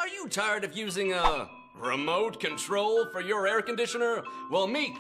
Are you tired of using a remote control for your air conditioner? Well, meet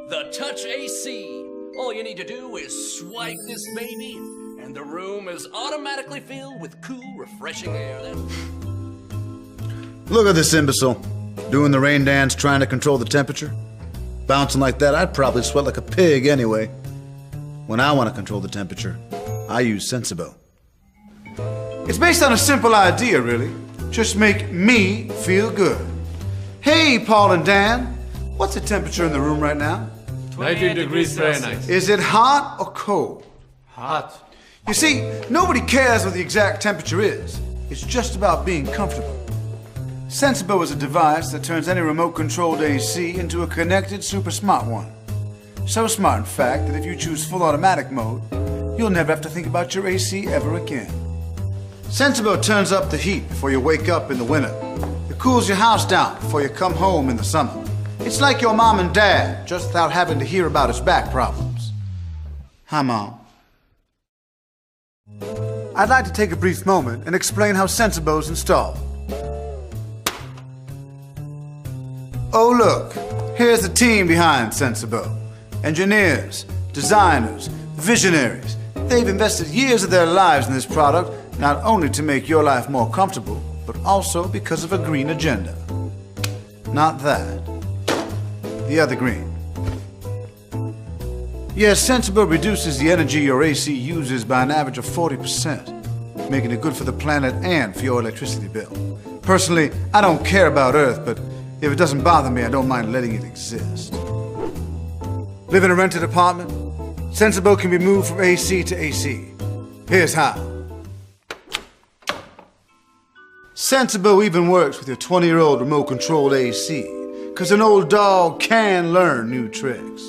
the Touch AC. All you need to do is swipe this baby, and the room is automatically filled with cool, refreshing air. Look at this imbecile, doing the rain dance, trying to control the temperature. Bouncing like that, I'd probably sweat like a pig anyway. When I want to control the temperature, I use Sensibo. It's based on a simple idea, really. Just make me feel good. Hey, Paul and Dan, what's the temperature in the room right now? 19 degrees Fahrenheit. Is it hot or cold? Hot. You see, nobody cares what the exact temperature is. It's just about being comfortable. Sensibo is a device that turns any remote-controlled AC into a connected, super smart one. So smart, in fact, that if you choose full automatic mode, you'll never have to think about your AC ever again. Sensibo turns up the heat before you wake up in the winter. It cools your house down before you come home in the summer. It's like your mom and dad, just without having to hear about his back problems. Hi, Mom. I'd like to take a brief moment and explain how Sensibo is installed. Oh look, here's the team behind Sensibo. Engineers, designers, visionaries. They've invested years of their lives in this product, not only to make your life more comfortable, but also because of a green agenda. Not that. The other green. Yes, Sensibo reduces the energy your AC uses by an average of 40%, making it good for the planet and for your electricity bill. Personally, I don't care about Earth, but if it doesn't bother me, I don't mind letting it exist. Live in a rented apartment? Sensibo can be moved from AC to AC. Here's how. Sensibo even works with your 20-year-old remote-controlled AC, because an old dog can learn new tricks.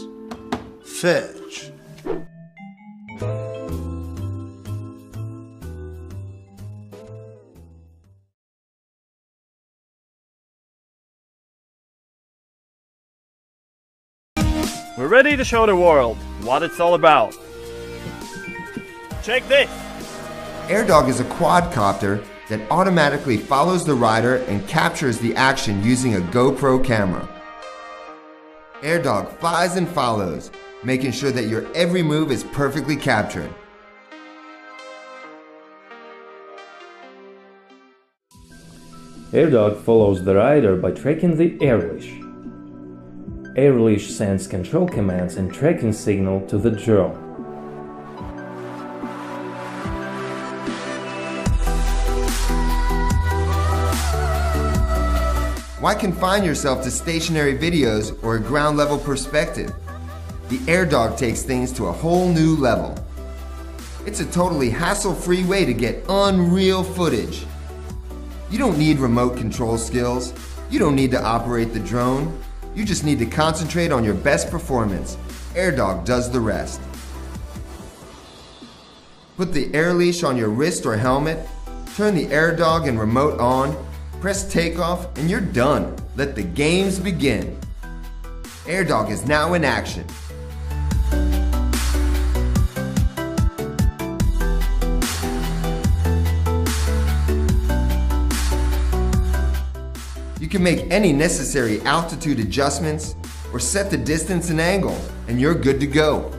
Fetch. We're ready to show the world what it's all about. Check this! AirDog is a quadcopter that automatically follows the rider and captures the action using a GoPro camera. AirDog flies and follows, making sure that your every move is perfectly captured. AirDog follows the rider by tracking the air leash. Air leash sends control commands and tracking signal to the drone. Why confine yourself to stationary videos or a ground-level perspective? The AirDog takes things to a whole new level. It's a totally hassle-free way to get unreal footage. You don't need remote control skills. You don't need to operate the drone. You just need to concentrate on your best performance. AirDog does the rest. Put the air leash on your wrist or helmet, turn the AirDog and remote on, press takeoff, and you're done. Let the games begin. AirDog is now in action. You can make any necessary altitude adjustments or set the distance and angle, and you're good to go.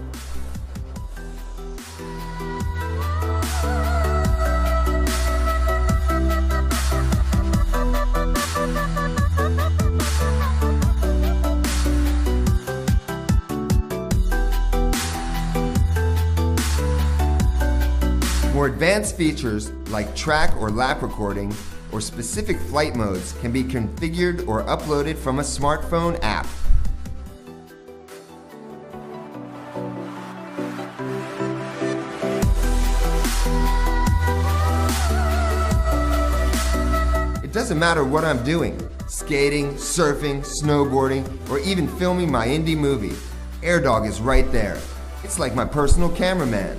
More advanced features like track or lap recording or specific flight modes can be configured or uploaded from a smartphone app. It doesn't matter what I'm doing, skating, surfing, snowboarding, or even filming my indie movie. AirDog is right there. It's like my personal cameraman.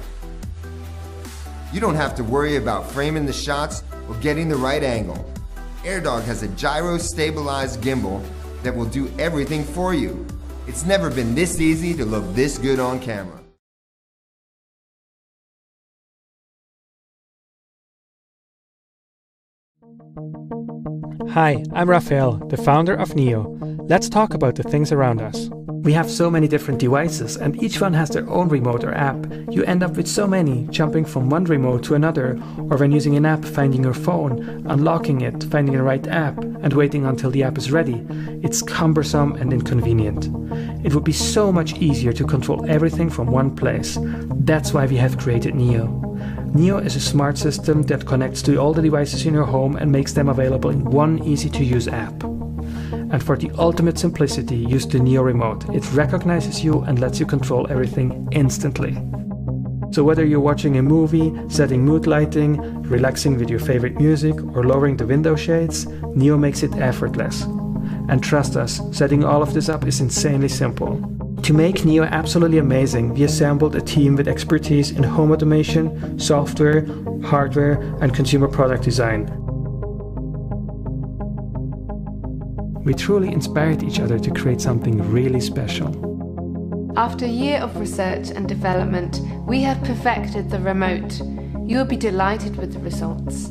You don't have to worry about framing the shots or getting the right angle. AirDog has a gyro-stabilized gimbal that will do everything for you. It's never been this easy to look this good on camera. Hi, I'm Raphael, the founder of Neo. Let's talk about the things around us. We have so many different devices and each one has their own remote or app. You end up with so many, jumping from one remote to another, or when using an app, finding your phone, unlocking it, finding the right app, and waiting until the app is ready. It's cumbersome and inconvenient. It would be so much easier to control everything from one place. That's why we have created Neo. Neo is a smart system that connects to all the devices in your home and makes them available in one easy-to-use app. And for the ultimate simplicity, use the Neo remote. It recognizes you and lets you control everything instantly. So whether you're watching a movie, setting mood lighting, relaxing with your favorite music, or lowering the window shades, Neo makes it effortless. And trust us, setting all of this up is insanely simple. To make Neo absolutely amazing, we assembled a team with expertise in home automation, software, hardware, and consumer product design. We truly inspired each other to create something really special. After a year of research and development, we have perfected the remote. You will be delighted with the results.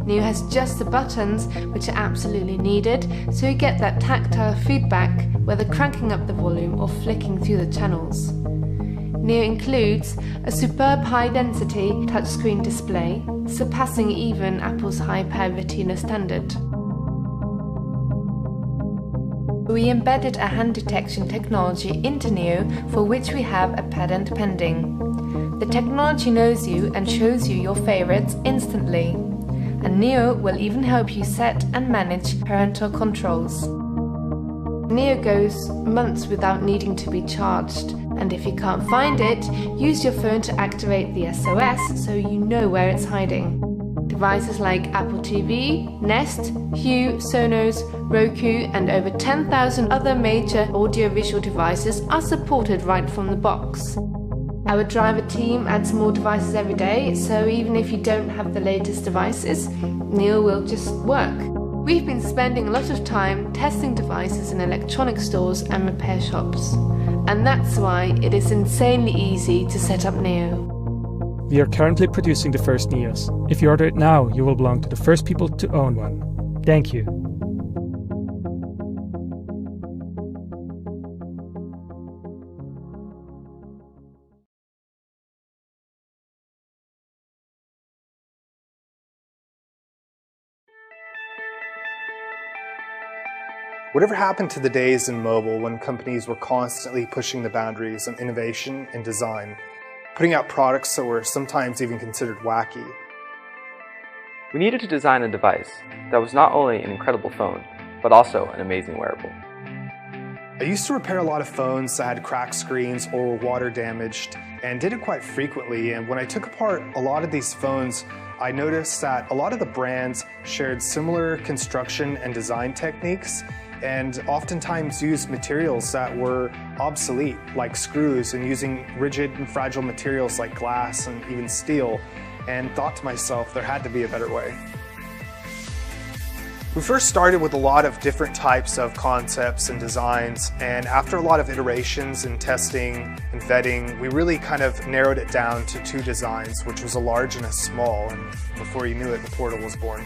Neo has just the buttons which are absolutely needed, so you get that tactile feedback whether cranking up the volume or flicking through the channels. Neo includes a superb high-density touchscreen display, surpassing even Apple's high-power Retina standard. We embedded a hand detection technology into Neo, for which we have a patent pending. The technology knows you and shows you your favorites instantly. And Neo will even help you set and manage parental controls. Neo goes months without needing to be charged, and if you can't find it, use your phone to activate the SOS so you know where it's hiding. Devices like Apple TV, Nest, Hue, Sonos, Roku, and over 10,000 other major audiovisual devices are supported right from the box. Our driver team adds more devices every day, so even if you don't have the latest devices, Neo will just work. We've been spending a lot of time testing devices in electronic stores and repair shops, and that's why it is insanely easy to set up Neo. We are currently producing the first Neos. If you order it now, you will belong to the first people to own one. Thank you. Whatever happened to the days in mobile when companies were constantly pushing the boundaries on innovation and design, putting out products that were sometimes even considered wacky? We needed to design a device that was not only an incredible phone, but also an amazing wearable. I used to repair a lot of phones that had cracked screens or were water damaged, and did it quite frequently. And when I took apart a lot of these phones, I noticed that a lot of the brands shared similar construction and design techniques, and oftentimes used materials that were obsolete, like screws, and using rigid and fragile materials like glass and even steel, and thought to myself there had to be a better way. We first started with a lot of different types of concepts and designs, and after a lot of iterations and testing and vetting, we really kind of narrowed it down to two designs, which was a large and a small, and before you knew it, the Portal was born.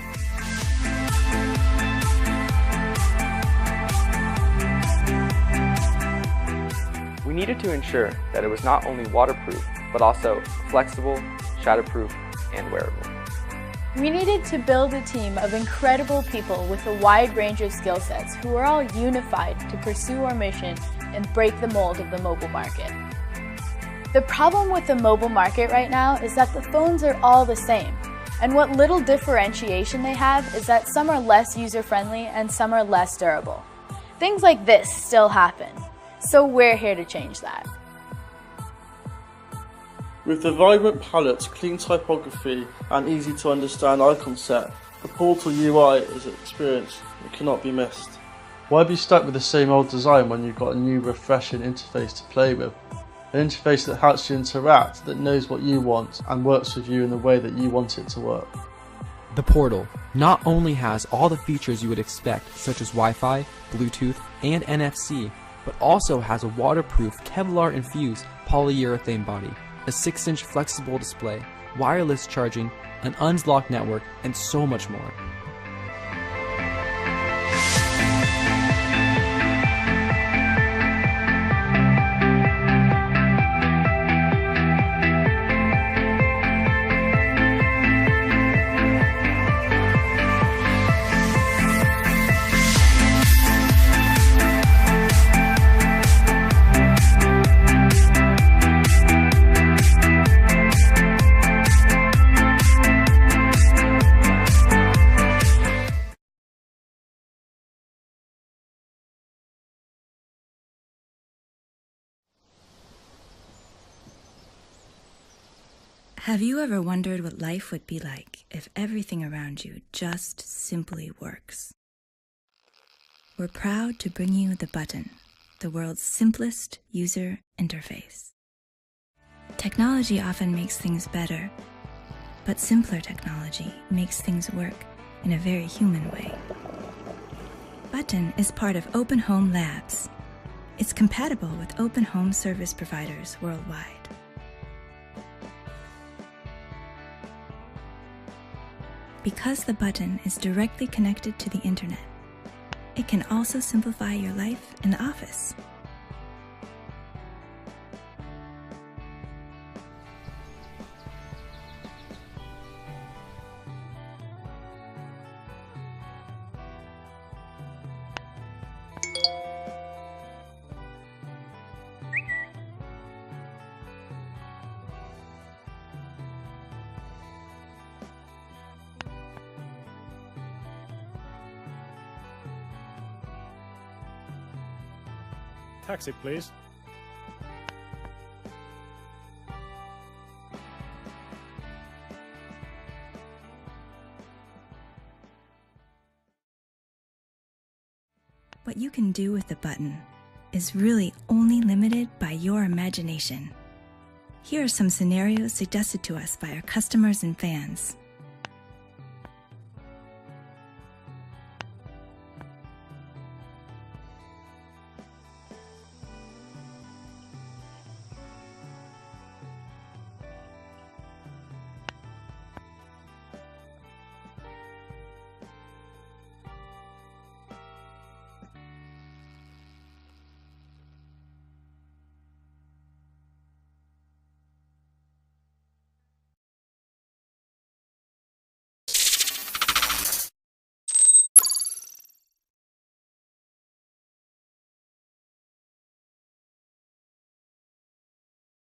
We needed to ensure that it was not only waterproof, but also flexible, shatterproof, and wearable. We needed to build a team of incredible people with a wide range of skill sets who are all unified to pursue our mission and break the mold of the mobile market. The problem with the mobile market right now is that the phones are all the same, and what little differentiation they have is that some are less user-friendly and some are less durable. Things like this still happen. So we're here to change that. With the vibrant palette, clean typography and easy to understand icon set, the Portal UI is an experience that cannot be missed. Why be stuck with the same old design when you've got a new refreshing interface to play with? An interface that helps you interact, that knows what you want and works with you in the way that you want it to work. The Portal not only has all the features you would expect, such as Wi-Fi, Bluetooth, and NFC, but also has a waterproof Kevlar-infused polyurethane body, a 6-inch flexible display, wireless charging, an unlocked network, and so much more. Have you ever wondered what life would be like if everything around you just simply works? We're proud to bring you the button, the world's simplest user interface. Technology often makes things better, but simpler technology makes things work in a very human way. Button is part of Open Home Labs. It's compatible with open home service providers worldwide. Because the button is directly connected to the internet, it can also simplify your life in the office. Taxi, please. What you can do with the button is really only limited by your imagination. Here are some scenarios suggested to us by our customers and fans.